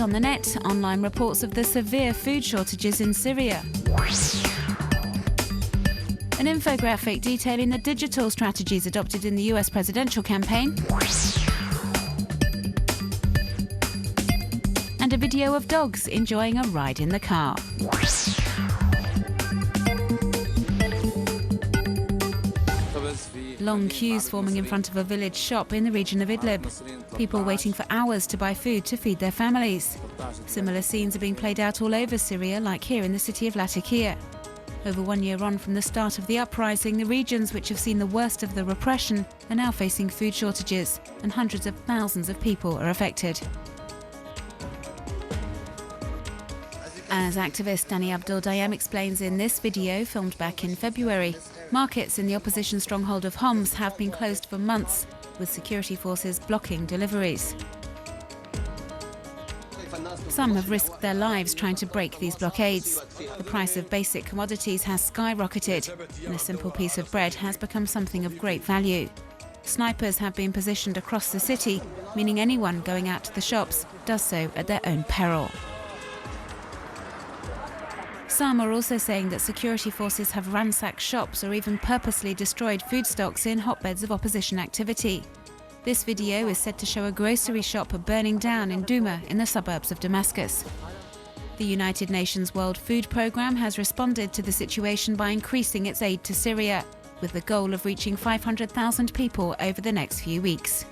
on the net, online reports of the severe food shortages in Syria. An infographic detailing the digital strategies adopted in the US presidential campaign. And a video of dogs enjoying a ride in the car. Long queues forming in front of a village shop in the region of Idlib. People waiting for hours to buy food to feed their families. Similar scenes are being played out all over Syria, like here in the city of Latakia. Over 1 year on from the start of the uprising, the regions which have seen the worst of the repression are now facing food shortages, and hundreds of thousands of people are affected. As activist Danny Abdul Dayam explains in this video, filmed back in February, markets in the opposition stronghold of Homs have been closed for months, with security forces blocking deliveries. Some have risked their lives trying to break these blockades. The price of basic commodities has skyrocketed, and a simple piece of bread has become something of great value. Snipers have been positioned across the city, meaning anyone going out to the shops does so at their own peril. Some are also saying that security forces have ransacked shops or even purposely destroyed food stocks in hotbeds of opposition activity. This video is said to show a grocery shop burning down in Douma in the suburbs of Damascus. The United Nations World Food Programme has responded to the situation by increasing its aid to Syria, with the goal of reaching 500,000 people over the next few weeks.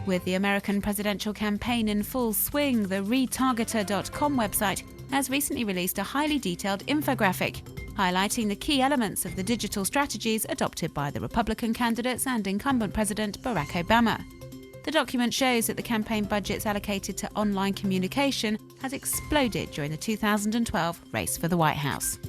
With the American presidential campaign in full swing, the retargeter.com website has recently released a highly detailed infographic highlighting the key elements of the digital strategies adopted by the Republican candidates and incumbent President Barack Obama. The document shows that the campaign budgets allocated to online communication has exploded during the 2012 race for the White House.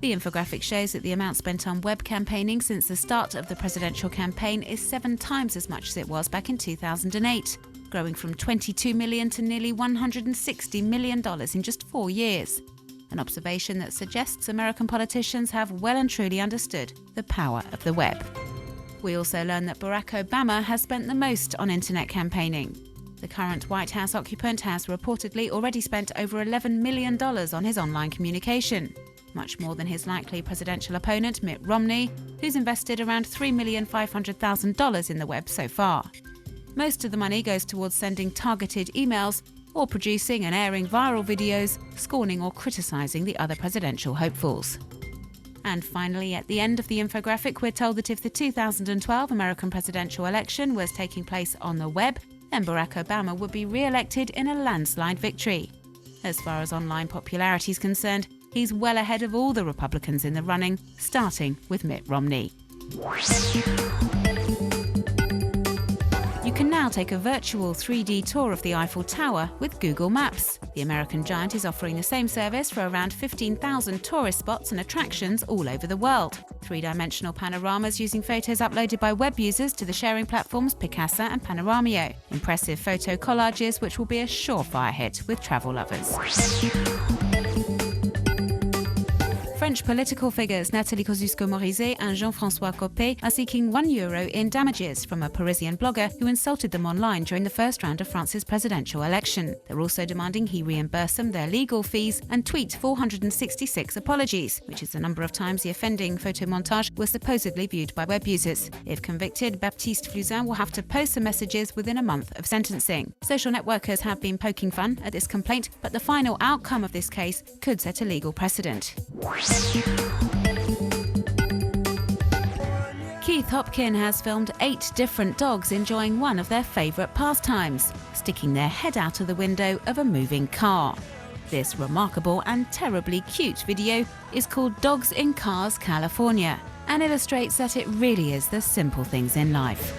The infographic shows that the amount spent on web campaigning since the start of the presidential campaign is 7 times as much as it was back in 2008, growing from $22 million to nearly $160 million in just 4 years. An observation that suggests American politicians have well and truly understood the power of the web. We also learn that Barack Obama has spent the most on internet campaigning. The current White House occupant has reportedly already spent over $11 million on his online communication, much more than his likely presidential opponent Mitt Romney, who's invested around $3,500,000 in the web so far. Most of the money goes towards sending targeted emails or producing and airing viral videos scorning or criticising the other presidential hopefuls. And finally, at the end of the infographic, we're told that if the 2012 American presidential election was taking place on the web, then Barack Obama would be re-elected in a landslide victory. As far as online popularity is concerned, he's well ahead of all the Republicans in the running, starting with Mitt Romney. You can now take a virtual 3D tour of the Eiffel Tower with Google Maps. The American giant is offering the same service for around 15,000 tourist spots and attractions all over the world. 3-dimensional panoramas using photos uploaded by web users to the sharing platforms Picasa and Panoramio. Impressive photo collages which will be a surefire hit with travel lovers. French political figures Nathalie Kosciusko-Morizet and Jean-François Copé are seeking €1 in damages from a Parisian blogger who insulted them online during the first round of France's presidential election. They're also demanding he reimburse them their legal fees and tweet 466 apologies, which is the number of times the offending photomontage was supposedly viewed by web users. If convicted, Baptiste Fluzin will have to post the messages within a month of sentencing. Social networkers have been poking fun at this complaint, but the final outcome of this case could set a legal precedent. Keith Hopkin has filmed 8 different dogs enjoying one of their favourite pastimes, sticking their head out of the window of a moving car. This remarkable and terribly cute video is called Dogs in Cars, California, and illustrates that it really is the simple things in life.